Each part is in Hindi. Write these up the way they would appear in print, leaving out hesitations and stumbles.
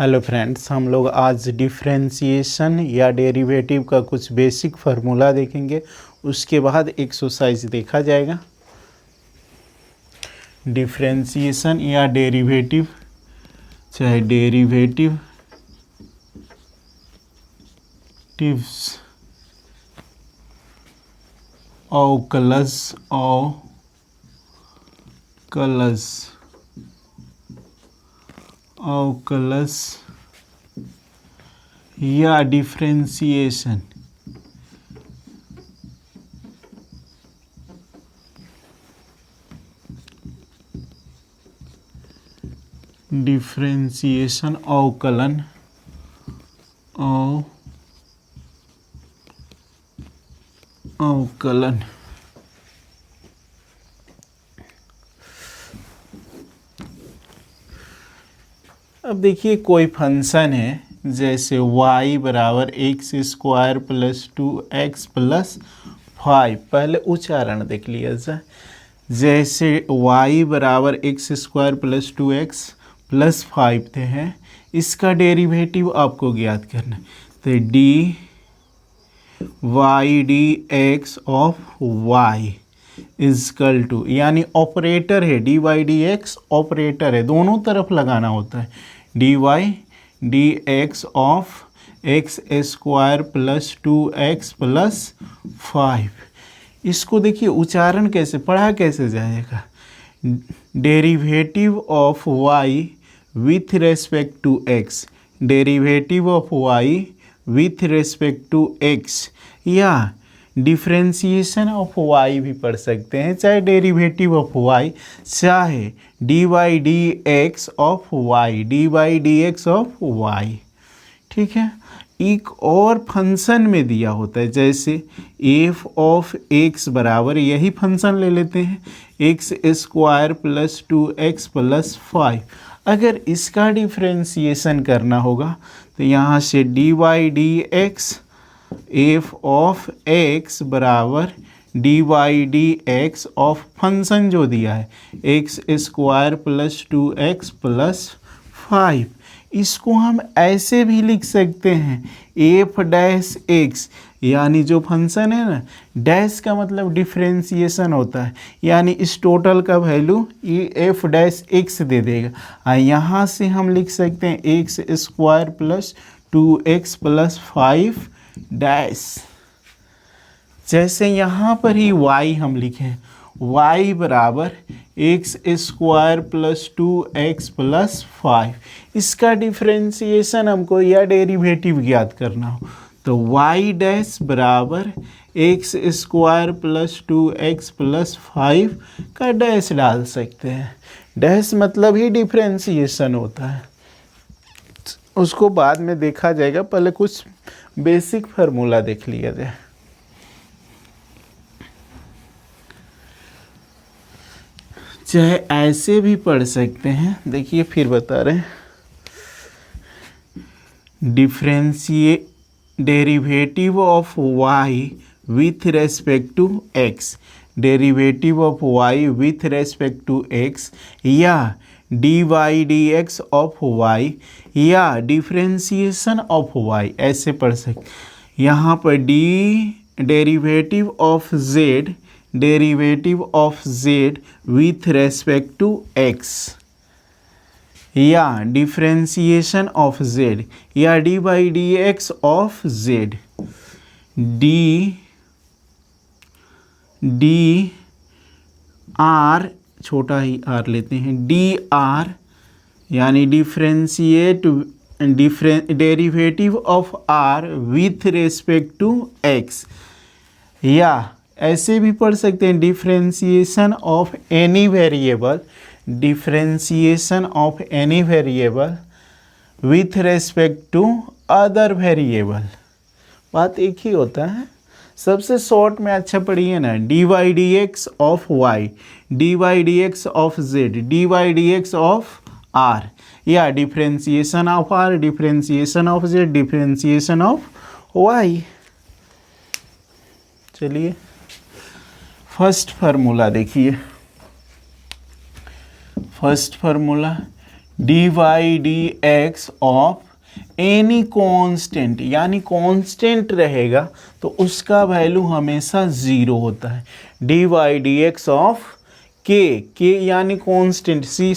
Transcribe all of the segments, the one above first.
हेलो फ्रेंड्स, हम लोग आज डिफरेंशिएशन या डेरिवेटिव का कुछ बेसिक फार्मूला देखेंगे। उसके बाद एक्सरसाइज देखा जाएगा। डिफरेंशिएशन या डेरिवेटिव, चाहे डेरिवेटिव टिव्स अवकलज या डिफरेंशिएशन अवकलन अवकलन अब देखिए, कोई फंक्शन है जैसे y बराबर x square plus 2x plus 5। पहले उच्चारण देख लिया जाए। जैसे y बराबर x square plus 2x plus 5 थे हैं, इसका डेरिवेटिव आपको ज्ञात करना है। तो d y d x of y is equal to, यानी ऑपरेटर है d y d x, operator है, दोनों तरफ लगाना होता है। D y d x of x square plus 2x plus 5। इसको देखिए उच्चारण कैसे पढ़ा कैसे जाएगा। Derivative of y with respect to x, derivative of y with respect to x, या डिफरेंशिएशन ऑफ y भी पढ़ सकते हैं, चाहे डेरिवेटिव ऑफ y, चाहे d y d x of y, d y d x of y। ठीक है। एक और फंक्शन में दिया होता है, जैसे एफ ऑफ एक्स बराबर, यही फंक्शन ले लेते हैं, x square plus 2x plus 5। अगर इसका डिफरेंशिएशन करना होगा तो यहाँ से d y d x f of x बराबर d y d x of function जो दिया है x square plus 2x plus 5। इसको हम ऐसे भी लिख सकते हैं एफ डैश एक्स, यानी जो फंक्शन है ना, डैश का मतलब डिफरेंशिएशन होता है, यानी इस टोटल का वैल्यू ये एफ डैश एक्स दे देगा। यहाँ से हम लिख सकते हैं x square plus 2x plus 5 dash. जैसे यहाँ पर ही y हम लिखें, y बराबर x square plus 2x plus 5। इसका डिफरेंशिएशन हमको या डेरिवेटिव ज्ञात करना हो तो y डैश बराबर x square plus 2x plus 5 का डैश डाल सकते हैं। डैश मतलब ही डिफरेंशिएशन होता है, उसको बाद में देखा जाएगा। पहले कुछ बेसिक फार्मूला देख लिया जाए। चाहे ऐसे भी पढ़ सकते हैं, देखिए फिर बता रहे हैं। Derivative of y with respect to x, derivative of y with respect to x, या d y d x of y, या डिफरेंशिएशन ऑफ y, ऐसे पढ़ सकते। यहाँ पर d derivative of z, derivative of z with respect to x, या डिफरेंशिएशन ऑफ z, या d by d x of z। D r, छोटा ही आर लेते हैं, डी आर, यानी derivative of r with respect to x, या ऐसे भी पढ़ सकते हैं differentiation of any variable, differentiation of any variable with respect to other variable. बात एक ही होता है। सबसे शॉर्ट में अच्छा पढ़िए ना, d y d x of y, d y d x of z, d y d x of r, या differentiation of r, differentiation of z, differentiation of y. चलिए फर्स्ट फार्मूला देखिए। First formula d y d x of any constant, यानी कांस्टेंट रहेगा तो उसका वैल्यू हमेशा ज़ीरो होता है। D y d x of k यानी कांस्टेंट, सी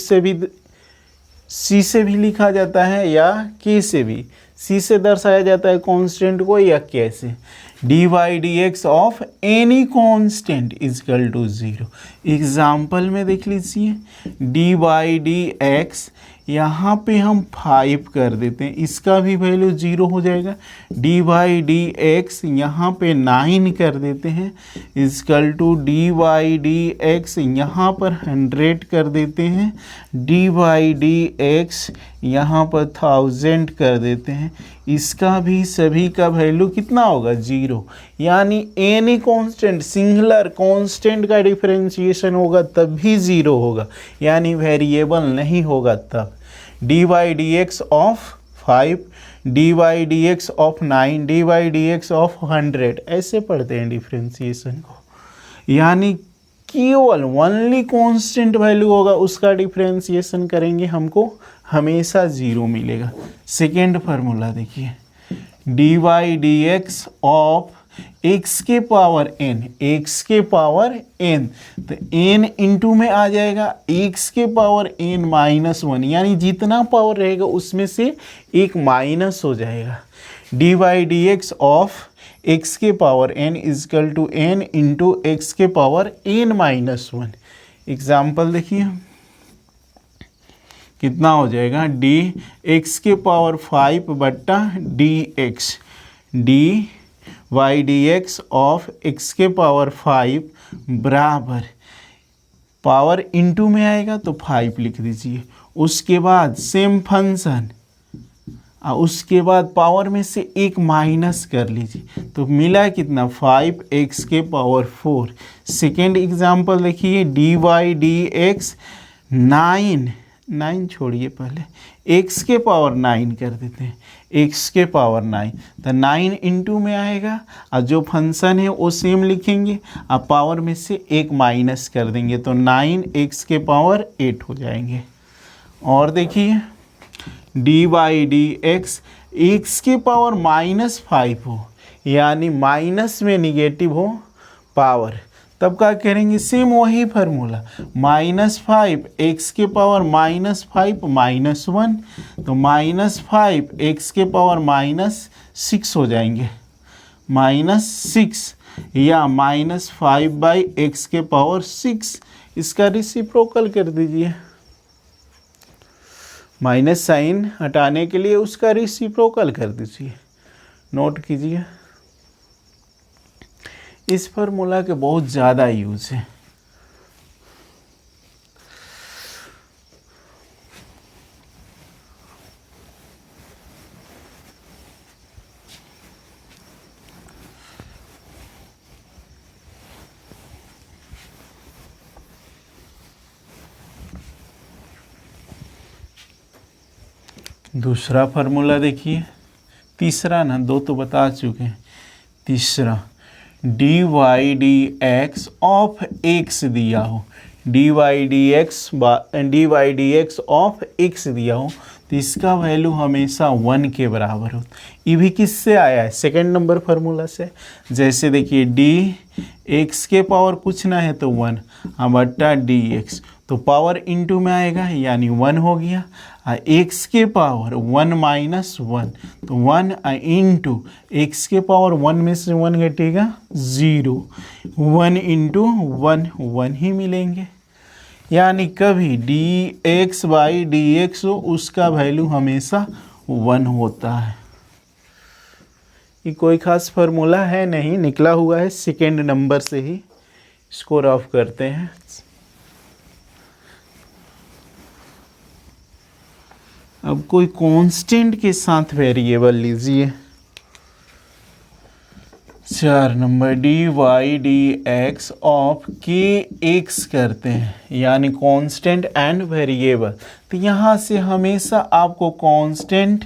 से भी लिखा जाता है या के से भी, सी से दर्शाया जाता है कांस्टेंट को या के से। D y d x of any constant is equal to zero. Example में देख लीजिए, डी वाई डी एक्स यहाँ पे हम 5 कर देते हैं, इसका भी वैल्यू 0 हो जाएगा। डी वाई डी एक्स यहाँ पे 9 कर देते हैं, is equal to d y d x यहाँ पर 100 कर देते हैं, डी वाई डी एक्स यहाँ पर 1000 कर देते हैं, इसका भी सभी का वैल्यू कितना होगा 0। यानी एनी कांस्टेंट, सिंगुलर कांस्टेंट का डिफरेंशिएशन होगा तब भी 0 होगा, यानी वेरिएबल नहीं होगा तब। D y d x of 5, d y d x of 9, d y d x of 100, ऐसे पढ़ते हैं डिफरेंशिएशन को। यानी केवल ओनली कांस्टेंट वैल्यू होगा, उसका डिफरेंशिएशन करेंगे हमको हमेशा 0 मिलेगा। सेकेंड फार्मूला देखिए, d y d x of x के पावर एन, एक्स के पावर एन, तो एन इंटू में आ जाएगा एक्स के पावर एन -1, यानी जितना पावर रहेगा उसमें से एक माइनस हो जाएगा। D y d x of x के power n equal to n into x के पावर एन -1। एग्जाम्पल देखिए कितना हो जाएगा, डी एक्स के पावर 5 बट्टा d x, d y d x of x के पावर 5 बराबर, पावर इंटू में आएगा तो 5 लिख दीजिए, उसके बाद सेम फंक्शन, उसके बाद पावर में से एक माइनस कर लीजिए तो मिला कितना 5x के पावर 4। सेकेंड एग्जाम्पल देखिए, डी वाई डी एक्स 9 छोड़िए, पहले x के पावर 9 कर देते हैं, x के पावर 9, तो 9 इंटू में आएगा और जो फंक्शन है वो सेम लिखेंगे, अब पावर में से एक माइनस कर देंगे तो 9x के पावर 8 हो जाएंगे। और देखिए d y d x x के पावर -5 हो, यानी माइनस में निगेटिव हो पावर, तब क्या करेंगे, सेम वही फार्मूला, -5 x के पावर -5 -1, तो -5 x के पावर -6 हो जाएंगे, -6 या -5/x के पावर 6, इसका रेसिप्रोकल कर दीजिए। माइनस साइन हटाने के लिए उसका रेसिप्रोकल कर दीजिए, नोट कीजिए। इस फार्मूला के बहुत ज़्यादा यूज है। दूसरा फार्मूला देखिए, तीसरा ना, दो तो बता चुके हैं, तीसरा d y d x of x दिया हो, d y d x of x दिया हो तो इसका वैल्यू हमेशा 1 के बराबर हो। ये भी किससे आया है, सेकेंड नंबर फार्मूला से। जैसे देखिए डी एक्स के पावर कुछ ना है तो 1 बट्टा डी एक्स, तो पावर इंटू में आएगा यानी 1 हो गया, एक्स के पावर 1 -1 तो 1 इंटू एक्स के पावर 1 में से 1 घटेगा 0, 1 इंटू 1 1 ही मिलेंगे। यानी कभी D x by d x हो उसका वैल्यू हमेशा 1 होता है। ये कोई खास फार्मूला है नहीं, निकला हुआ है सेकेंड नंबर से ही। इसको रफ करते हैं। अब कोई कांस्टेंट के साथ वेरिएबल लीजिए। 4 number d y d x of के एक्स करते हैं, यानी कांस्टेंट एंड वेरिएबल। तो यहाँ से हमेशा आपको कांस्टेंट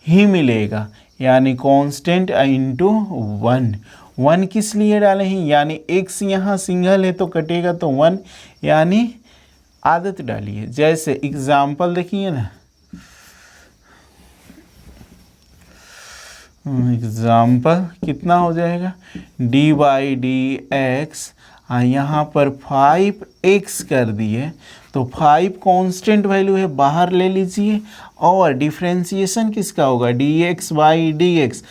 ही मिलेगा, यानी कांस्टेंट इंटू 1 किस लिए डाले हैं, यानी एक्स यहाँ सिंगल है तो कटेगा तो 1, यानी आदत डालिए। जैसे एग्जाम्पल देखिए ना, एग्जाम्पल कितना हो जाएगा, डी बाई डी एक्स, यहाँ पर 5x कर दिए तो 5 कांस्टेंट वैल्यू है, बाहर ले लीजिए, और डिफ्रेंसिएशन किसका होगा, dx by d x,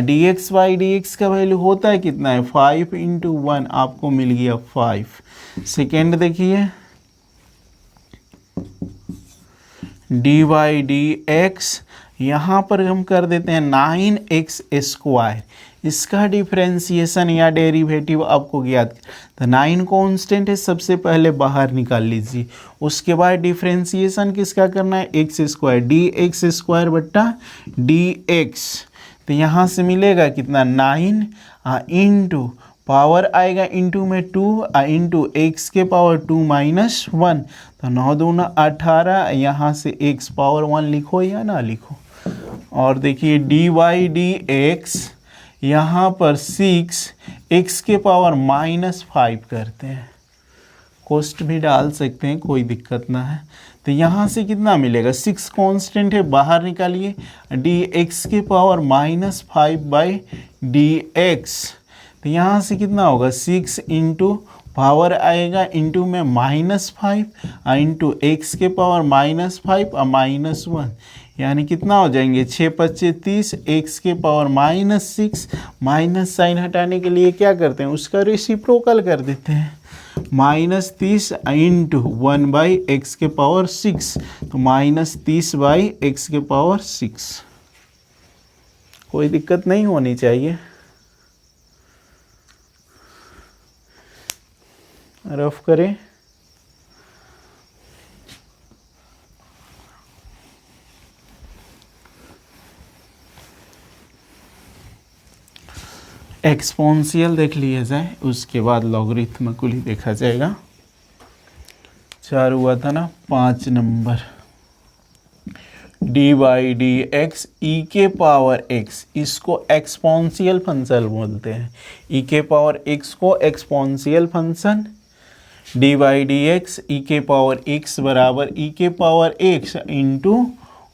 dx by d x का वैल्यू होता है कितना है, 5 इंटू 1, आपको मिल गया 5। सेकेंड देखिए, डी बाई डी एक्स, यहाँ पर हम कर देते हैं 9x स्क्वायर, इसका डिफ्रेंसिएशन या डेरिवेटिव आपको ज्ञात, तो 9 कांस्टेंट है, सबसे पहले बाहर निकाल लीजिए, उसके बाद डिफ्रेंसिएशन किसका करना है, x square, D x square बट्टा डी एक्स, तो यहाँ से मिलेगा कितना 9 इंटू पावर आएगा इंटू में 2 इंटू एक्स के पावर 2 माइनस 1, तो 9 दूना 18, यहाँ से एक्स पावर 1 लिखो या ना लिखो। और देखिए डी वाई डी एक्स, यहाँ पर 6 एक्स के पावर माइनस 5 करते हैं, कोष्ट भी डाल सकते हैं, कोई दिक्कत ना है। तो यहाँ से कितना मिलेगा, 6 कांस्टेंट है, बाहर निकालिए, डी एक्स के power minus 5 by d x, तो यहाँ से कितना होगा 6 इंटू पावर आएगा इंटू में -5 इंटू एक्स के पावर -5 और -1, यानी कितना हो जाएंगे 6 पच्चे 30, एक्स के पावर -6, माइनस साइन हटाने के लिए क्या करते हैं, उसका रेसिप्रोकल कर देते हैं, -30 इंटू 1 बाई एक्स के पावर 6, तो -30 बाई एक्स के पावर 6। कोई दिक्कत नहीं होनी चाहिए। रफ करें, एक्सपोनेंशियल देख लिया जाए, उसके बाद लॉगरिथमिकली देखा जाएगा। 4 हुआ था ना, 5 number, d by d x e के पावर एक्स, इसको एक्सपोनेंशियल फंक्शन बोलते हैं, ई के पावर एक्स को exponential function, d by d x e के पावर एक्स बराबर ई के पावर एक्स इंटू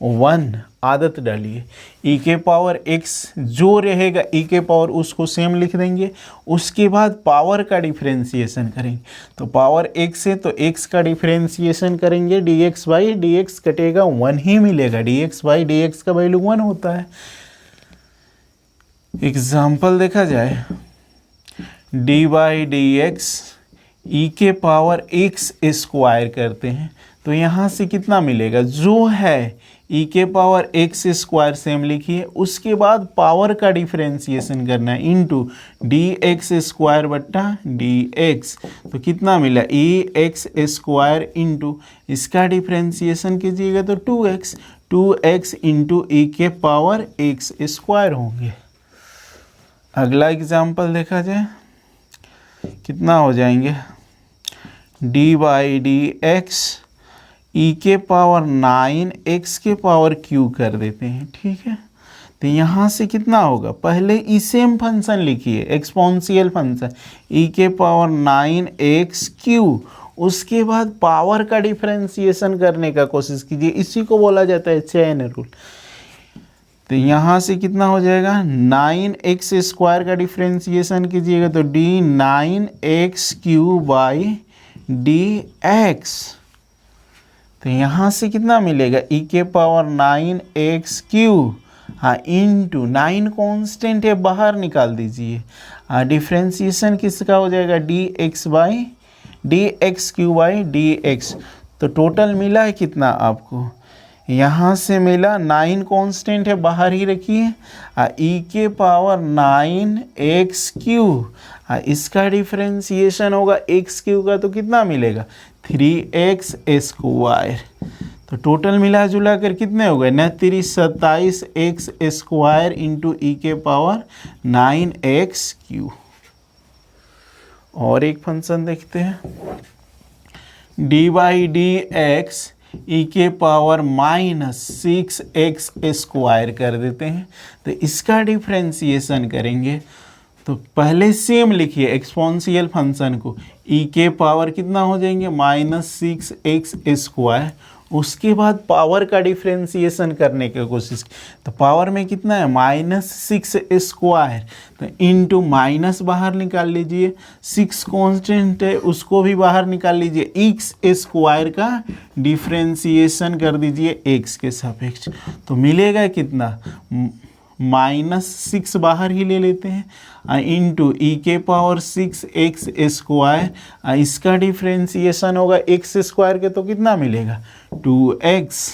1, आदत डालिए, ई के पावर एक्स जो रहेगा ई के पावर उसको सेम लिख देंगे, उसके बाद पावर का डिफ्रेंसिएशन करेंगे, तो पावर एक्स है तो एक्स का डिफ्रेंसिएशन करेंगे, D x by d x कटेगा 1 ही मिलेगा, D x by d x का वैल्यू 1 होता है। एग्जाम्पल देखा जाए, D by d x e के पावर एक्स स्क्वायर करते हैं, तो यहाँ से कितना मिलेगा, जो है ई के पावर एक्स स्क्वायर सेम लिखिए, उसके बाद पावर का डिफ्रेंसिएशन करना है इंटू डी एक्स स्क्वायर बट्टा डी एक्स, तो कितना मिला ई एक्स स्क्वायर इंटू इसका डिफ्रेंसिएशन कीजिएगा तो 2x इंटू ई के पावर एक्स स्क्वायर होंगे। अगला एग्जाम्पल देखा जाए, कितना हो जाएंगे, D by d x e के पावर 9 एक्स के पावर क्यू कर देते हैं, ठीक है। तो यहाँ से कितना होगा, पहले ई सेम फंक्शन लिखिए, एक्सपोनेंशियल फंक्शन ई के पावर 9 एक्स क्यू, उसके बाद पावर का डिफरेंशिएशन करने का कोशिश कीजिए, इसी को बोला जाता है चेन रूल। तो यहाँ से कितना हो जाएगा, 9x स्क्वायर का डिफरेंशिएशन कीजिएगा तो D 9x Q by d x, तो यहाँ से कितना मिलेगा ई के power 9x Q into 9 constant है, बाहर निकाल दीजिए, डिफरेंशिएशन किसका हो जाएगा D x by d x Q by d x, तो टोटल मिला है कितना आपको, यहाँ से मिला 9 कांस्टेंट है, बाहर ही रखिए, ई के पावर 9x क्यू, इसका डिफरेंशिएशन होगा x क्यू का, तो कितना मिलेगा 3x स्क्वायर, तो टोटल मिला जुला कर कितने हो गए 27x स्क्वायर इंटू ई के पावर 9x क्यू। और एक फंक्शन देखते हैं, D by d x e के पावर -6x स्क्वायर कर देते हैं, तो इसका डिफरेंशिएशन करेंगे, तो पहले सेम लिखिए एक्सपोनेंशियल फंक्शन को, ई के पावर कितना हो जाएंगे -6x स्क्वायर, उसके बाद पावर का डिफ्रेंसिएशन करने की कोशिश, तो पावर में कितना है -6 स्क्वायर, तो इंटू माइनस बाहर निकाल लीजिए, 6 कांस्टेंट है उसको भी बाहर निकाल लीजिए, x स्क्वायर का डिफ्रेंसिएशन कर दीजिए x के सापेक्ष, तो मिलेगा कितना -6 बाहर ही ले लेते हैं इंटू e⁻6 x स्क्वायर, इसका डिफ्रेंसिएशन होगा x स्क्वायर के, तो कितना मिलेगा 2x,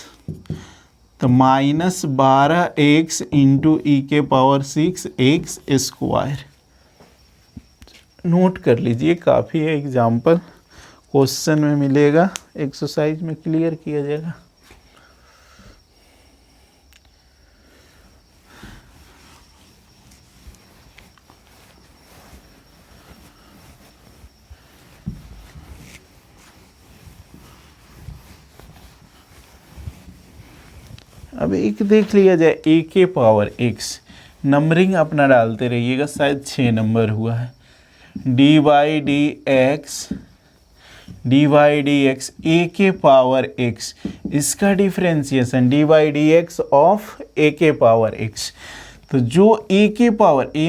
तो -12x into e⁻6 x square. Note कर लीजिए, काफ़ी है, एग्जाम्पल क्वेश्चन में मिलेगा, एक्सरसाइज में क्लियर किया जाएगा। अब एक देख लिया जाए, a⁻x, नंबरिंग अपना डालते रहिएगा, शायद 6 नंबर हुआ है, dy/dx a⁻x, इसका डिफ्रेंसिएशन dy/dx ऑफ a⁻x, तो जो a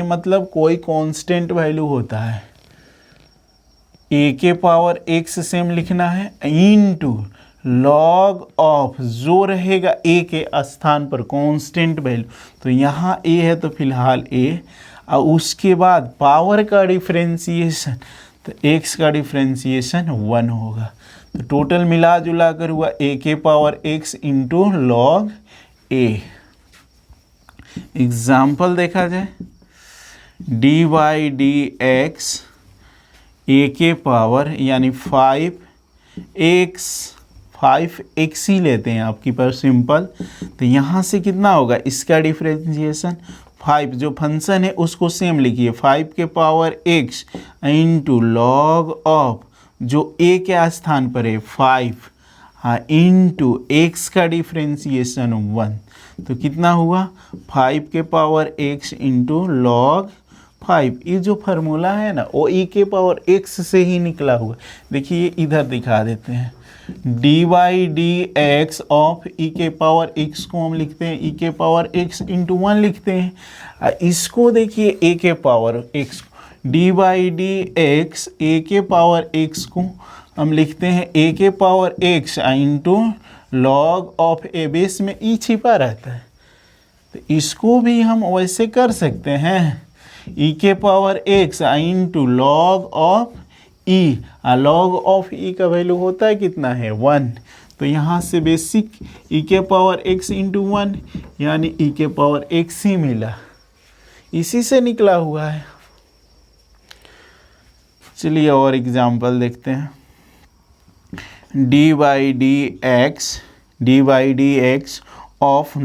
मतलब कोई कांस्टेंट वैल्यू होता है, a⁻x सेम लिखना है इनटू लॉग ऑफ जो रहेगा a के स्थान पर कांस्टेंट वैल्यू, तो यहाँ a है तो फिलहाल a, और उसके बाद पावर का डिफ्रेंसिएशन, तो x का डिफ्रेंसिएशन 1 होगा, तो टोटल मिला जुला कर हुआ a⁻x into log a। Example देखा जाए, dy/dx a⁻, यानी 5x ही लेते हैं आपकी पर सिंपल, तो यहाँ से कितना होगा, इसका डिफ्रेंसिएशन 5, जो फंक्शन है उसको सेम लिखिए, 5⁻x इंटू लॉग ऑफ जो a के स्थान पर है 5, हाँ इंटू x का डिफ्रेंसिएशन 1, तो कितना हुआ 5⁻x इंटू लॉग 5। ये जो फार्मूला है ना वो e⁻x से ही निकला हुआ, देखिए इधर दिखा देते हैं, dy/dx ऑफ e⁻x को हम लिखते हैं e⁻x इंटू 1 लिखते हैं, इसको देखिए a⁻x, dy/dx a⁻x को हम लिखते हैं a⁻x into log of a, base में e छिपा रहता है, तो इसको भी हम वैसे कर सकते हैं, e⁻x into log of e, log of e का वैल्यू होता है कितना है 1, तो यहाँ से बेसिक e⁻x इंटू 1 यानी e⁻x ही मिला, इसी से निकला हुआ है। चलिए और एग्जाम्पल देखते हैं, dy/dx ऑफ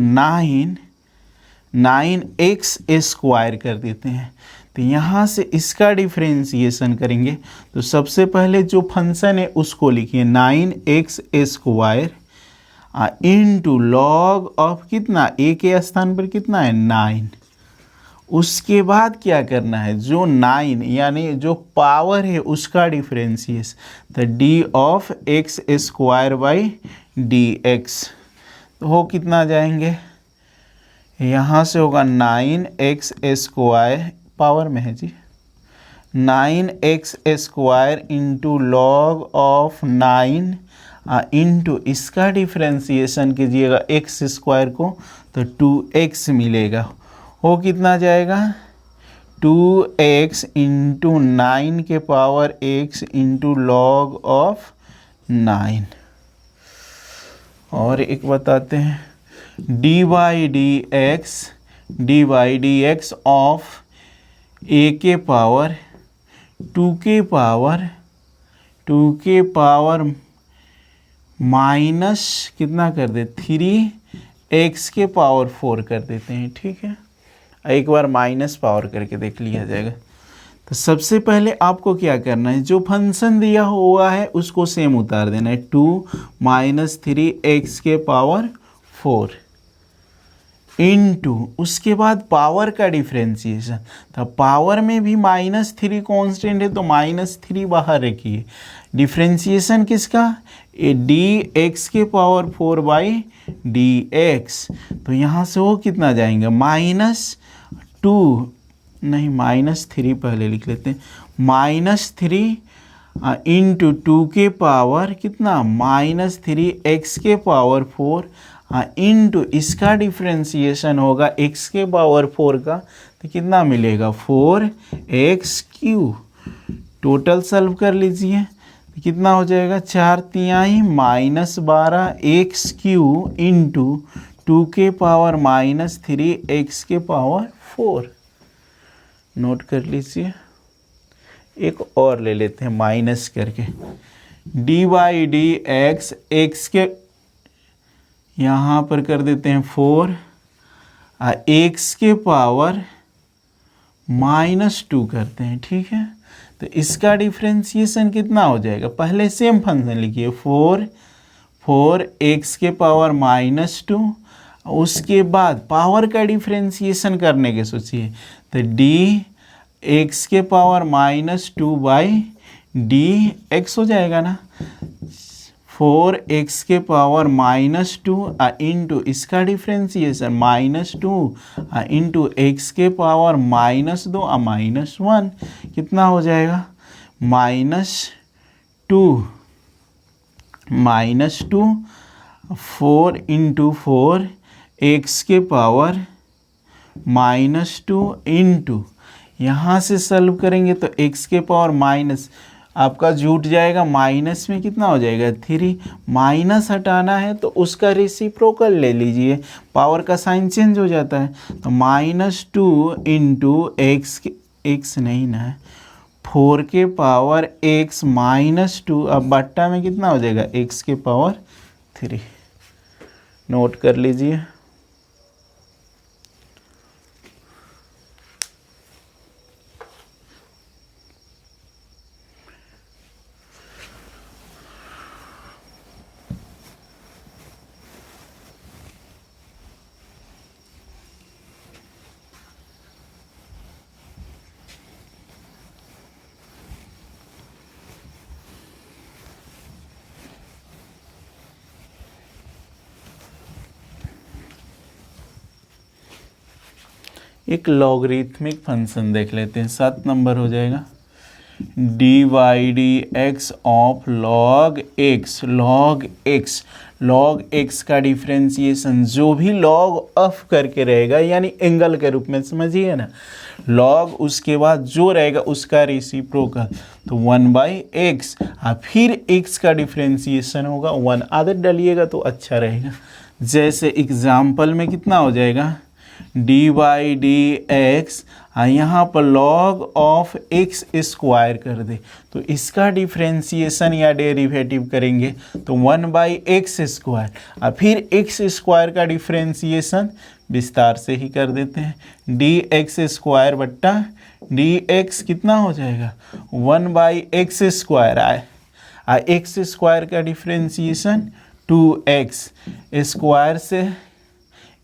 9x स्क्वायर कर देते हैं, तो यहाँ से इसका डिफ्रेंसिएशन करेंगे, तो सबसे पहले जो फंक्शन है उसको लिखिए 9x square into log of कितना, a के स्थान पर कितना है 9, उसके बाद क्या करना है, जो 9 यानी जो पावर है उसका डिफ्रेंसिएशन, तो d of x square by dx, तो हो कितना जाएंगे, यहाँ से होगा 9x स्क्वायर, पावर में है जी, 9x square into log of 9 into इसका डिफ्रेंसिएशन कीजिएगा x स्क्वायर को, तो 2x मिलेगा, हो कितना जाएगा 2x इंटू 9 के power x into log of 9। और एक बताते हैं, dy/dx ऑफ a के पावर 2 के पावर माइनस कितना कर दे 3x के पावर 4 कर देते हैं, ठीक है, एक बार माइनस पावर करके देख लिया जाएगा। तो सबसे पहले आपको क्या करना है, जो फंक्शन दिया हुआ है उसको सेम उतार देना है, 2 - 3x के पावर 4, इनटू उसके बाद पावर का डिफ्रेंसिएशन, तो पावर में भी -3 कांस्टेंट है तो -3 बाहर रखिए। डिफ्रेंसिएशन किसका, ए dx के पावर 4 बाई dx, तो यहाँ से वो कितना जाएंगे -2, नहीं -3 पहले लिख लेते हैं, -3 इंटू 2 के पावर कितना -3 x के पावर 4 इंटू इसका डिफ्रेंसिएशन होगा x के पावर 4 का, तो कितना मिलेगा 4x³। टोटल सॉल्व कर लीजिए तो कितना हो जाएगा 4×3 -12x³ इंटू 2 के पावर -3 x के पावर 4। नोट कर लीजिए। एक और ले लेते हैं माइनस करके, d/dx x के यहाँ पर कर देते हैं 4 x के पावर -2 करते हैं, ठीक है। तो इसका डिफ्रेंसिएशन कितना हो जाएगा, पहले सेम फंक्शन लिखिए 4x के पावर -2, उसके बाद पावर का डिफ्रेंसिएशन करने के सोचिए, तो dx के पावर -2 बाई dx हो जाएगा ना, 4x के पावर -2 इंटू इसका डिफ्रेंसिएशन -2 इंटू x के पावर -2 -1, कितना हो जाएगा -2 4 इंटू 4 x के पावर -2 इंटू यहाँ से सॉल्व करेंगे तो x के पावर माइनस आपका जुट जाएगा, माइनस में कितना हो जाएगा 3, माइनस हटाना है तो उसका रेसिप्रोकल ले लीजिए, पावर का साइन चेंज हो जाता है, तो -2 इंटू x नहीं ना 4 के पावर x -2, अब बट्टा में कितना हो जाएगा x के पावर 3। नोट कर लीजिए। एक लॉगरिथमिक फंक्शन देख लेते हैं, 7 नंबर हो जाएगा, dy/dx of log x, log x का डिफ्रेंसिएशन जो भी log ऑफ करके रहेगा यानी एंगल के रूप में समझिए ना, log उसके बाद जो रहेगा उसका रेसिप्रोकल, तो 1/x फिर x का डिफ्रेंसिएशन होगा 1, आदत डालिएगा तो अच्छा रहेगा। जैसे एग्जाम्पल में कितना हो जाएगा d/dx यहाँ पर log ऑफ x स्क्वायर कर दे तो इसका डिफ्रेंसिएशन या डेरिवेटिव करेंगे तो 1/x², फिर x स्क्वायर का डिफ्रेंसिएशन विस्तार से ही कर देते हैं, dx² बट्टा dx कितना हो जाएगा 1/x² आए, x स्क्वायर का डिफ्रेंसिएशन 2x स्क्वायर से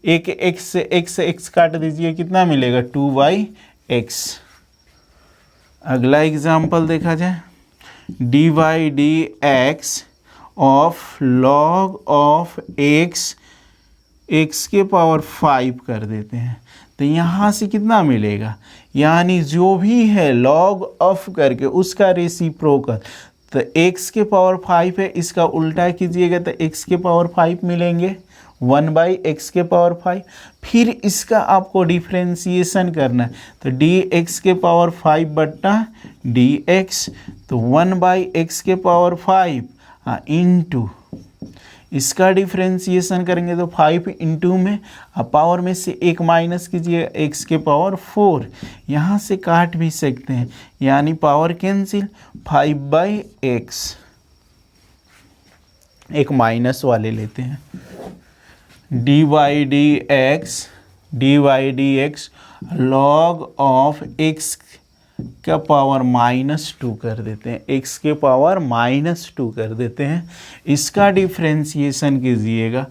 एक x से x काट दीजिए, कितना मिलेगा 2/x। अगला एग्जाम्पल देखा जाए, dy/dx of log of x के पावर 5 कर देते हैं, तो यहाँ से कितना मिलेगा, यानी जो भी है log ऑफ करके उसका रेसिप्रोकल, तो x के पावर 5 है, इसका उल्टा कीजिएगा तो x के पावर 5 मिलेंगे 1/x के पावर 5, फिर इसका आपको डिफ्रेंसिएशन करना है तो dx के पावर 5 बट्टा dx, तो 1/x के पावर 5 इंटू इसका डिफ्रेंसिएशन करेंगे तो 5 इंटू में पावर में से एक माइनस कीजिए x के पावर 4, यहाँ से काट भी सकते हैं यानी पावर कैंसिल 5/x, एक माइनस वाले लेते हैं, dy/dx log ऑफ x का पावर -2 कर देते हैं, x के पावर -2 कर देते हैं, इसका डिफ्रेंसिएशन कीजिएगा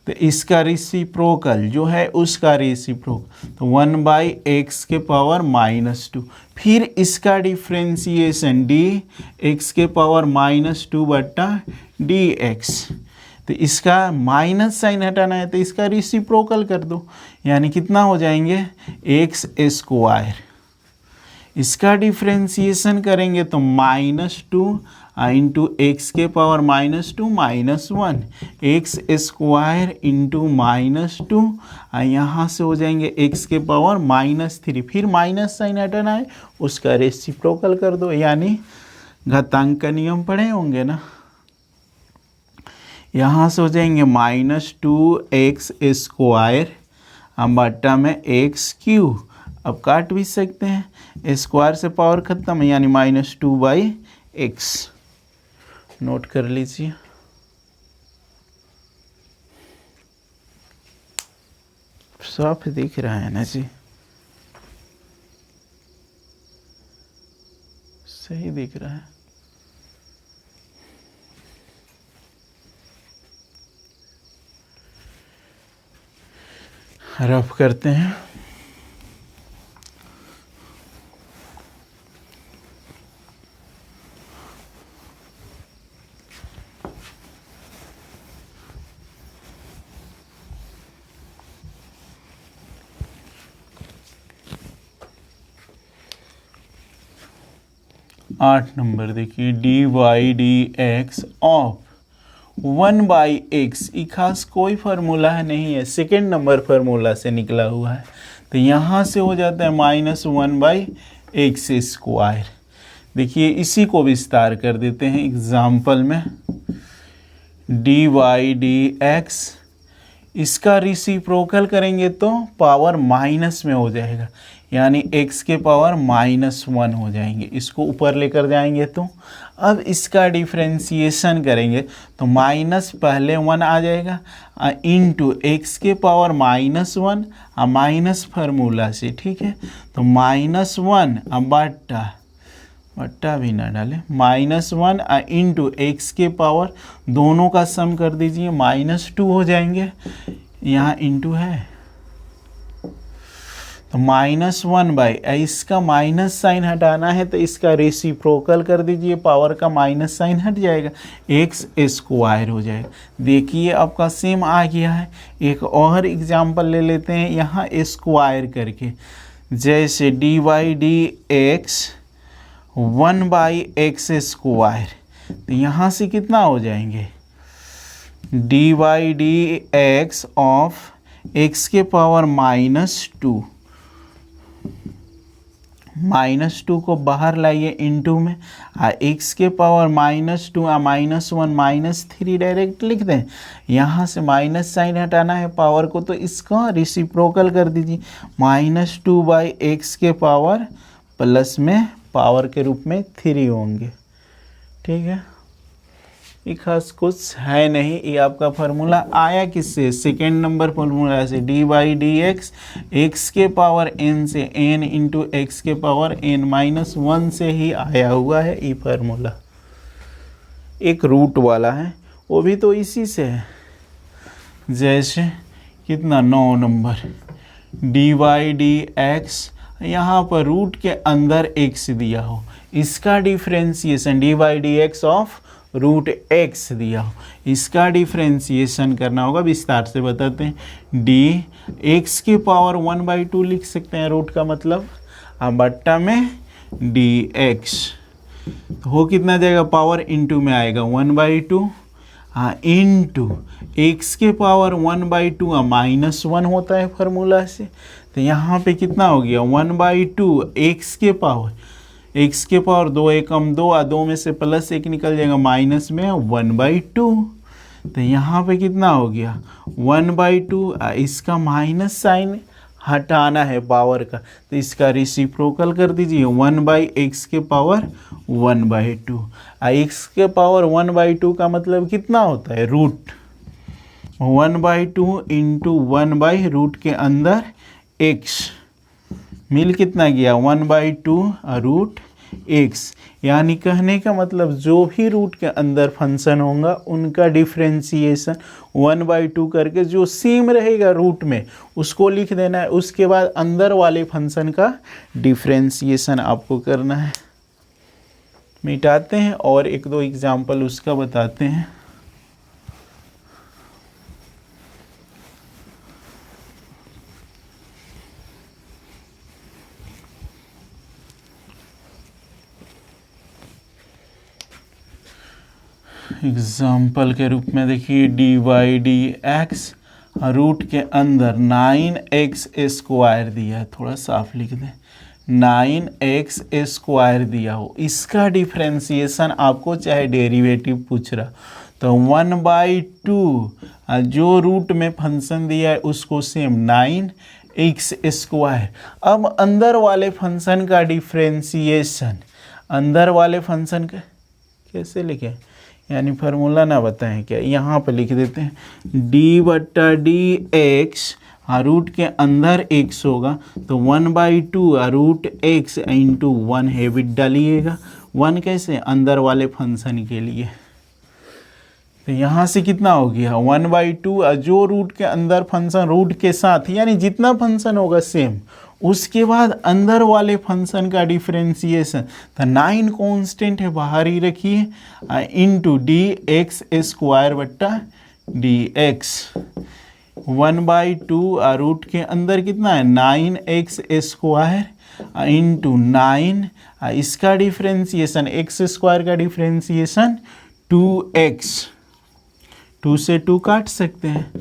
तो इसका रेसिप्रोकल जो है उसका रेसिप्रोकल तो 1/x के पावर -2। फिर इसका डिफ्रेंसिएशन dx के पावर -2/dx। तो इसका माइनस साइन हटाना है तो इसका रेसिप्रोकल कर दो, यानी कितना हो जाएंगे x²। इसका डिफ्रेंसिएशन करेंगे तो -2 इंटू एक्स के पावर -2 -1 x² इंटू -2 यहाँ से हो जाएंगे x के पावर -3। फिर माइनस साइन हटाना है, उसका रेसिप्रोकल कर दो, यानी घातांक का नियम पढ़े होंगे ना। यहाँ से हो जाएंगे -2x² बट्टा में x³ अब काट भी सकते हैं, स्क्वायर से पावर खत्म है, यानी -2/x। नोट कर लीजिए। साफ दिख रहा है ना जी, सही दिख रहा है। रफ करते हैं। आठ नंबर देखिए, dy/dx ऑफ 1/x। ये खास कोई फार्मूला है नहीं है, सेकेंड नंबर फार्मूला से निकला हुआ है। तो यहाँ से हो जाता है -1/x²। देखिए इसी को विस्तार कर देते हैं एग्जाम्पल में। dy/dx इसका रेसिप्रोकल करेंगे तो पावर माइनस में हो जाएगा, यानी x के पावर -1 हो जाएंगे। इसको ऊपर लेकर जाएंगे तो अब इसका डिफ्रेंसिएशन करेंगे तो माइनस पहले 1 आ जाएगा इंटू एक्स के पावर -1 माइनस फार्मूला से, ठीक है। तो -1 बट्टा भी ना डालें, -1 इंटू एक्स के पावर दोनों का सम कर दीजिए, -2 हो जाएंगे, यहाँ इंटू है तो -1 इसका माइनस साइन हटाना है तो इसका रेसिप्रोकल कर दीजिए, पावर का माइनस साइन हट जाएगा, x² हो जाएगा। देखिए आपका सेम आ गया है। एक और एग्जांपल ले लेते हैं यहाँ स्क्वायर करके, जैसे dy/dx 1/x²। तो यहाँ से कितना हो जाएंगे dy/dx ऑफ x के पावर -2 -2 को बाहर लाइए इंटू में x के पावर -2 -1 -3 डायरेक्ट लिख दें। यहाँ से माइनस साइन हटाना है पावर को तो इसका रेसिप्रोकल कर दीजिए, -2/x के पावर प्लस में पावर के रूप में 3 होंगे, ठीक है। ये खास कुछ है नहीं, ये आपका फार्मूला आया किससे, सेकेंड नंबर फार्मूला से, dy/dx x के पावर n से, n इंटू एक्स के पावर n-1 से ही आया हुआ है ये फार्मूला। एक रूट वाला है वो भी तो इसी से है, जैसे कितना 9 नंबर dy/dx यहाँ पर रूट के अंदर x दिया हो, इसका differentiation dy/dx of root x दिया हो, इसका डिफ्रेंसिएशन करना होगा। विस्तार से बताते हैं, dx के पावर 1/2 लिख सकते हैं रूट का मतलब, बट्टा में dx तो हो कितना जाएगा, पावर इंटू में आएगा 1/2 इंटू एक्स के पावर 1/2 -1 होता है फार्मूला से। तो यहाँ पे कितना हो गया 1/2 एक्स के पावर 2 एकम 2 2 में से +1 निकल जाएगा, माइनस में 1/2। तो यहाँ पे कितना हो गया 1/2, इसका माइनस साइन हटाना है पावर का तो इसका रेसिप्रोकल कर दीजिए, 1/x के पावर 1/2। x के पावर 1/2 का मतलब कितना होता है रूट 1/2 इंटू 1/रूट के अंदर x मिल कितना गया 1/2 रूट x। यानी कहने का मतलब जो भी रूट के अंदर फंक्शन होगा उनका डिफ्रेंसिएशन 1/2 करके जो सेम रहेगा रूट में उसको लिख देना है, उसके बाद अंदर वाले फंक्शन का डिफ्रेंसिएशन आपको करना है। मिटाते हैं और एक दो एग्जाम्पल उसका बताते हैं। एग्जाम्पल के रूप में देखिए dy/dx रूट के अंदर 9x² दिया है, थोड़ा साफ लिख दें, 9x² दिया हो, इसका डिफ्रेंसिएशन आपको चाहे डेरिवेटिव पूछ रहा तो 1/2 जो रूट में फंक्शन दिया है उसको सेम 9x²। अब अंदर वाले फंक्शन का डिफ्रेंसिएशन, अंदर वाले फंक्शन का कैसे लिखें, यानी फार्मूला ना बताएं क्या, यहाँ पे लिख देते हैं d/dx रूट के अंदर x होगा तो 1/2 रूट x इंटू 1 हैबिट डालिएगा। 1 कैसे, अंदर वाले फंक्शन के लिए, तो यहाँ से कितना हो गया 1/2 जो रूट के अंदर फंक्शन रूट के साथ यानी जितना फंक्शन होगा सेम, उसके बाद अंदर वाले फंक्शन का डिफरेंशिएशन तो 9 कांस्टेंट है बाहर ही रखिए इंटू dx² dx 1/2 रूट के अंदर कितना है 9x² इंटू 9 इसका डिफरेंशिएशन x² का डिफरेंशिएशन 2x, 2 से 2 काट सकते हैं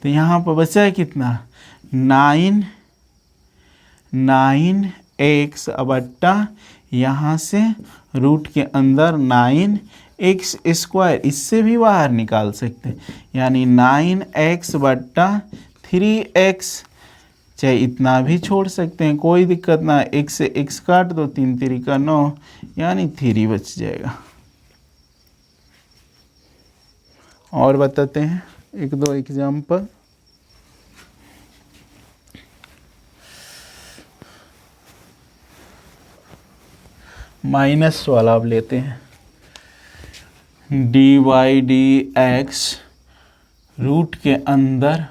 तो यहाँ पर बचा है कितना 9x बट्टा यहाँ से रूट के अंदर 9x², इससे भी बाहर निकाल सकते हैं यानी 9x बट्टा 3x, चाहे इतना भी छोड़ सकते हैं कोई दिक्कत ना, x से x काट दो, 3 3 का 9 यानी 3 बच जाएगा। और बताते हैं एक दो एग्जाम्पल। माइनस वाला अब लेते हैं dy/dx रूट के अंदर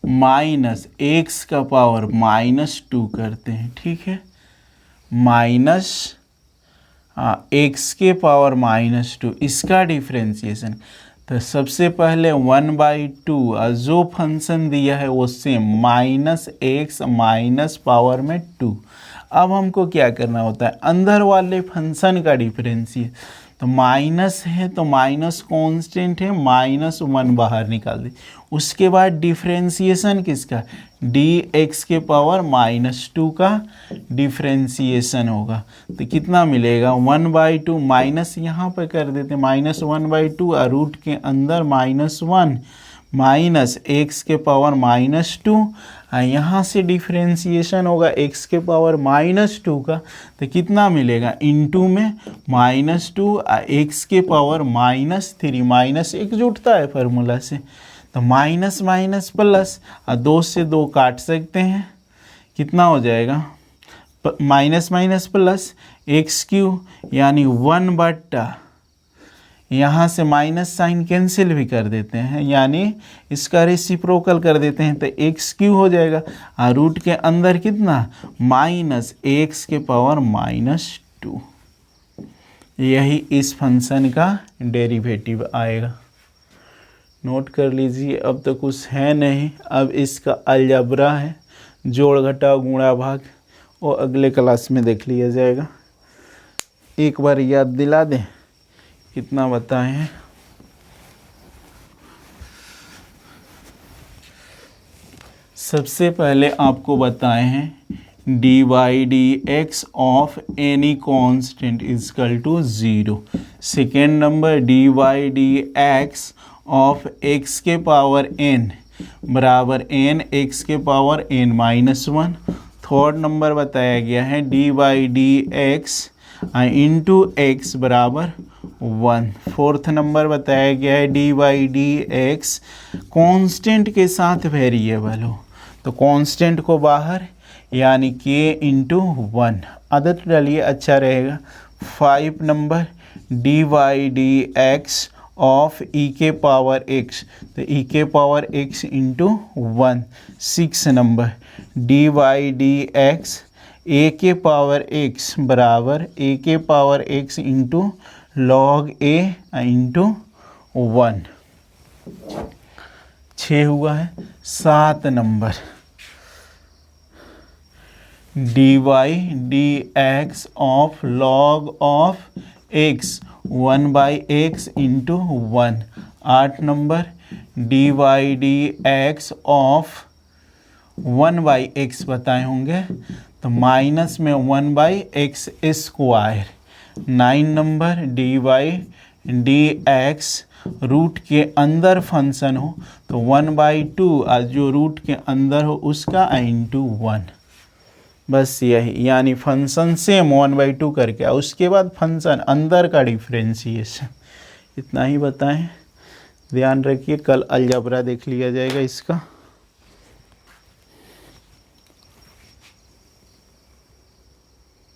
माइनस x का पावर -2 करते हैं, ठीक है, माइनस x के पावर -2 इसका डिफरेंशिएशन तो सबसे पहले 1/2 जो फंक्शन दिया है वो सेम -x माइनस पावर में 2। अब हमको क्या करना होता है अंदर वाले फंक्शन का डिफरेंशिएशन, तो माइनस है तो माइनस कांस्टेंट है -1 बाहर निकाल दे, उसके बाद डिफरेंशिएशन किसका dx के पावर -2 का डिफरेंशिएशन होगा तो कितना मिलेगा 1/2 माइनस यहाँ पर कर देते -1/2 रूट के अंदर -1 माइनस x के पावर -2 यहाँ से डिफरेंशिएशन होगा x के पावर -2 का तो कितना मिलेगा इनटू में -2 x के पावर -3 माइनस एक जुटता है फार्मूला से तो माइनस माइनस प्लस 2 से 2 काट सकते हैं, कितना हो जाएगा माइनस माइनस प्लस x³ यानी 1 बट्टा यहाँ से माइनस साइन कैंसिल भी कर देते हैं यानी इसका रेसिप्रोकल कर देते हैं तो x³ हो जाएगा और रूट के अंदर कितना -x के पावर -2, यही इस फंक्शन का डेरिवेटिव आएगा। नोट कर लीजिए, अब तो कुछ है नहीं, अब इसका अलजबरा है, जोड़ घटा गुणा भाग, वो अगले क्लास में देख लिया जाएगा। एक बार याद दिला दें कितना बताए हैं। सबसे पहले आपको बताए हैं dy/dx of any constant is equal to 0। Second number dy/dx of x के पावर n बराबर n x के पावर n-1। थर्ड नंबर बताया गया है dy/dx इंटू x बराबर 1। फोर्थ नंबर बताया गया है dy/dx कांस्टेंट के साथ वेरिएबल हो तो कांस्टेंट को बाहर यानी k इंटू 1, आदत डालिए अच्छा रहेगा। 5 number d y d x of e के पावर एक्स, तो ई के power x into 1। 6 number d y d x a के पावर एक्स बराबर ए के power x into log a into 1। 6 हुआ है। 7 number d y d x of log of x 1/x into 1। 8 number d y d x of 1/x बताए होंगे, तो माइनस में 1/x square. 9 number d y d x root के अंदर फंक्शन हो तो 1/2 और जो रूट के अंदर हो उसका इंटू 1। बस यही, यानी फंक्शन सेम 1/2 करके और उसके बाद फंक्शन अंदर का डिफ्रेंशिएशन। इतना ही बताएं। ध्यान रखिए, कल अलजबरा देख लिया जाएगा इसका।